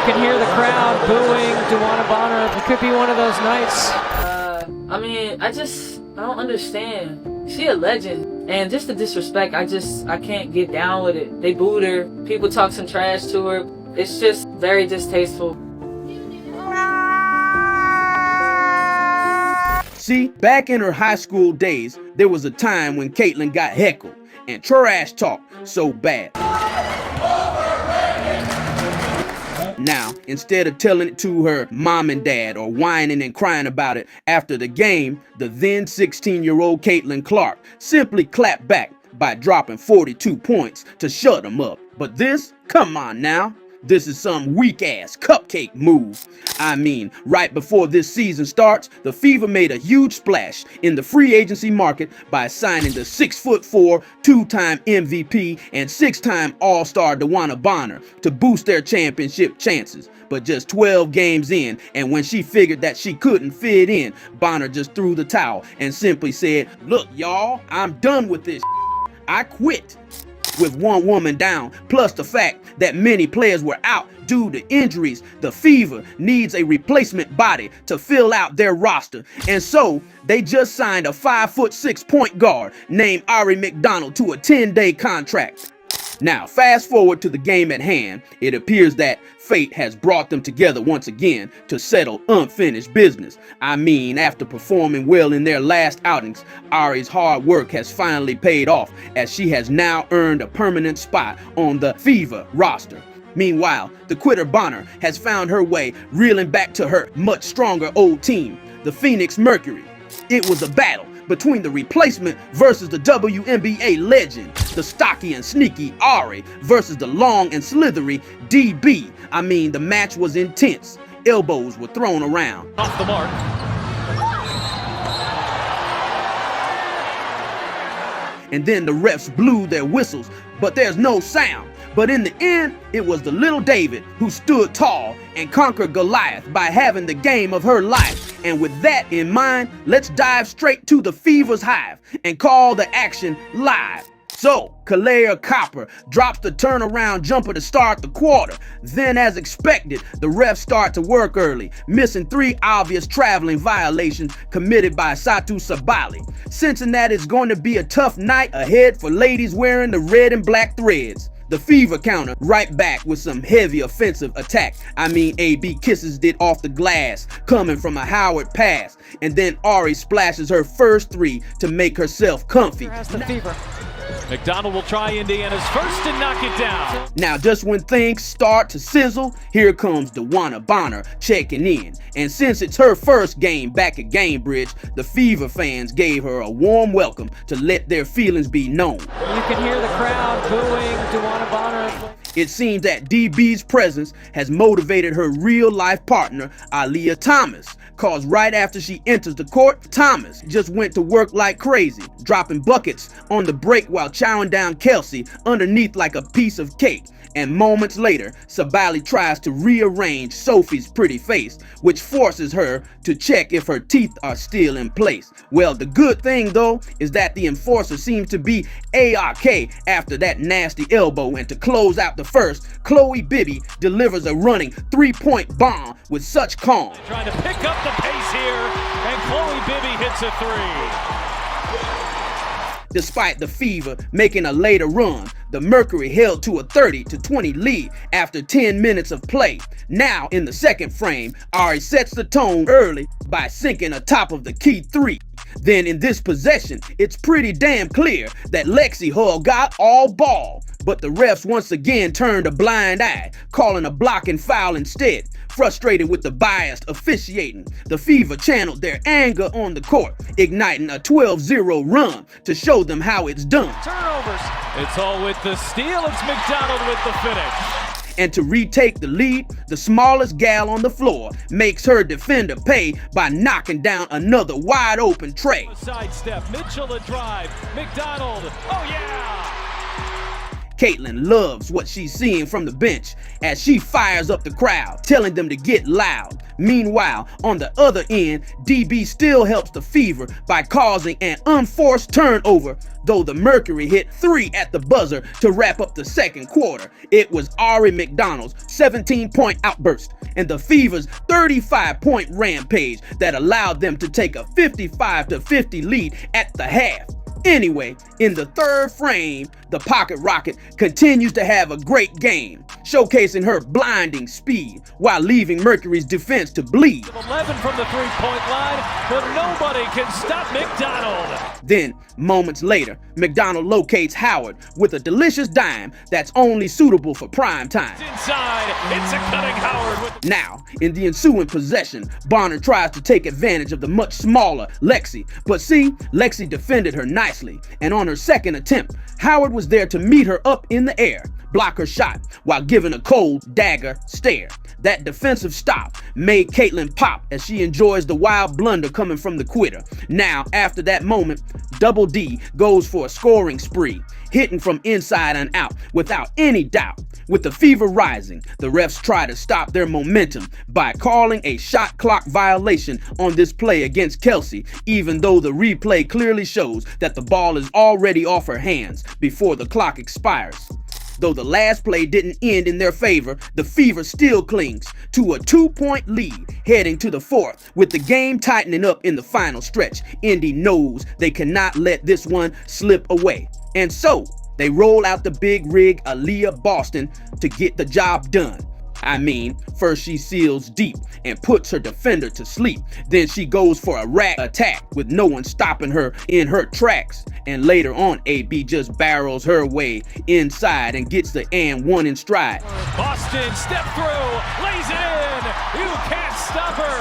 can hear the crowd booing DeWanna Bonner. It could be one of those nights. I mean, I don't understand. She a legend. And just the disrespect, I can't get down with it. They booed her. People talk some trash to her. It's just very distasteful. See, back in her high school days, there was a time when Caitlyn got heckled and trash talked so bad. Now, instead of telling it to her mom and dad or whining and crying about it after the game, the then 16-year-old Caitlyn Clark simply clapped back by dropping 42 points to shut them up. But this, come on now. This is some weak-ass cupcake move. I mean, right before this season starts, the Fever made a huge splash in the free agency market by signing the 6'4", two-time MVP and six-time All-Star DeWanna Bonner to boost their championship chances. But just 12 games in, and when she figured that she couldn't fit in, Bonner just threw the towel and simply said, "Look, y'all, I'm done with this. I quit." With one woman down, plus the fact that many players were out due to injuries, the Fever needs a replacement body to fill out their roster. And so, they just signed a 5'6" point guard named Aari McDonald to a 10-day contract. Now, fast forward to the game at hand, it appears that fate has brought them together once again to settle unfinished business. I mean, after performing well in their last outings, Aari's hard work has finally paid off as she has now earned a permanent spot on the Fever roster. Meanwhile, the quitter Bonner has found her way reeling back to her much stronger old team, the Phoenix Mercury. It was a battle between the replacement versus the WNBA legend, the stocky and sneaky Aari versus the long and slithery DB. I mean, the match was intense. Elbows were thrown around. Off the mark. And then the refs blew their whistles, but there's no sound. But in the end, it was the little David who stood tall and conquered Goliath by having the game of her life. And with that in mind, let's dive straight to the Fever's hive and call the action live. So, Kalea Copper drops the turnaround jumper to start the quarter. Then, as expected, the refs start to work early, missing 3 obvious traveling violations committed by Satu Sabali. Sensing that it's going to be a tough night ahead for ladies wearing the red and black threads, the Fever counter right back with some heavy offensive attack. I mean, AB kisses it off the glass, coming from a Howard pass, and then Aari splashes her first 3 to make herself comfy. The Fever. McDonald will try Indiana's first and knock it down. Now, just when things start to sizzle, here comes DeWanna Bonner checking in. And since it's her first game back at Gamebridge, the Fever fans gave her a warm welcome to let their feelings be known. You can hear the crowd booing DeWanna Bonner. It seems that DB's presence has motivated her real-life partner, Aaliyah Thomas, cause right after she enters the court, Thomas just went to work like crazy, dropping buckets on the break while chowing down Kelsey underneath like a piece of cake. And moments later, Sabali tries to rearrange Sophie's pretty face, which forces her to check if her teeth are still in place. Well, the good thing though is that the enforcer seems to be A-OK after that nasty elbow, and to close out the first, Chloe Bibby delivers a running 3-point bomb with such calm. Trying to pick up the pace here, and Chloe Bibby hits a 3. Despite the Fever making a later run, the Mercury held to a 30-20 lead after 10 minutes of play. Now, in the second frame, Aari sets the tone early by sinking atop of the key 3. Then in this possession, it's pretty damn clear that Lexi Hull got all ball. But the refs once again turned a blind eye, calling a blocking foul instead. Frustrated with the biased officiating, the Fever channeled their anger on the court, igniting a 12-0 run to show them how it's done. Turnovers. It's all with the steal. It's McDonald with the finish. And to retake the lead, the smallest gal on the floor makes her defender pay by knocking down another wide open tray. A sidestep, Mitchell a drive, McDonald, oh yeah! Caitlyn loves what she's seeing from the bench as she fires up the crowd, telling them to get loud. Meanwhile, on the other end, DB still helps the Fever by causing an unforced turnover though the Mercury hit 3 at the buzzer to wrap up the second quarter. It was Aari McDonald's 17-point outburst and the Fever's 35-point rampage that allowed them to take a 55-50 lead at the half. Anyway, in the third frame, the Pocket Rocket continues to have a great game, showcasing her blinding speed while leaving Mercury's defense to bleed. 11 from the three-point line, but nobody can stop McDonald. Then, moments later, McDonald locates Howard with a delicious dime that's only suitable for prime time. Inside, it's a cutting Howard with Now, in the ensuing possession, Bonner tries to take advantage of the much smaller Lexi, but see, Lexi defended her nicely, and on her second attempt, Howard was there to meet her up in the air, block her shot, while giving a cold dagger stare. That defensive stop made Caitlyn pop as she enjoys the wild blunder coming from the quitter. Now, after that moment, Double D goes for a scoring spree, hitting from inside and out without any doubt. With the Fever rising, the refs try to stop their momentum by calling a shot clock violation on this play against Kelsey, even though the replay clearly shows that the ball is already off her hands before the clock expires. Though the last play didn't end in their favor, the Fever still clings to a 2-point lead heading to the fourth. With the game tightening up in the final stretch, Indy knows they cannot let this one slip away. And so, they roll out the big rig Aaliyah Boston to get the job done. I mean, first she seals deep and puts her defender to sleep. Then she goes for a rack attack with no one stopping her in her tracks. And later on, AB just barrels her way inside and gets the and one in stride. Boston, step through, lays it in. You can't stop her.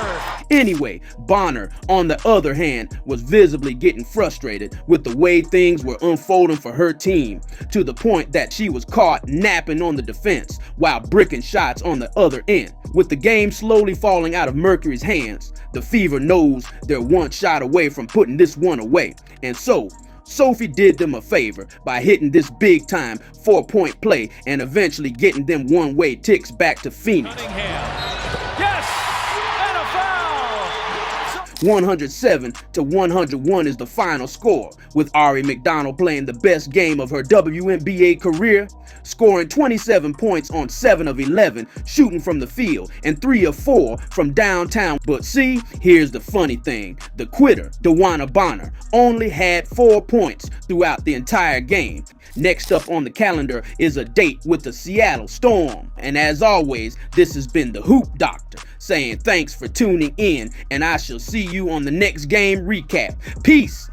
Anyway, Bonner, on the other hand, was visibly getting frustrated with the way things were unfolding for her team, to the point that she was caught napping on the defense while bricking shots on the other end. With the game slowly falling out of Mercury's hands, the Fever knows they're one shot away from putting this one away. And so, Sophie did them a favor by hitting this big-time 4-point play and eventually getting them one-way ticks back to Phoenix. Yes, and a foul. 107-101 is the final score, with Aari McDonald playing the best game of her WNBA career, scoring 27 points on 7 of 11, shooting from the field, and 3 of 4 from downtown. But see, here's the funny thing. The quitter, DeWanna Bonner, only had 4 points throughout the entire game. Next up on the calendar is a date with the Seattle Storm. And as always, this has been the Hoop Doctor, saying thanks for tuning in, and I shall see you on the next game recap. Peace.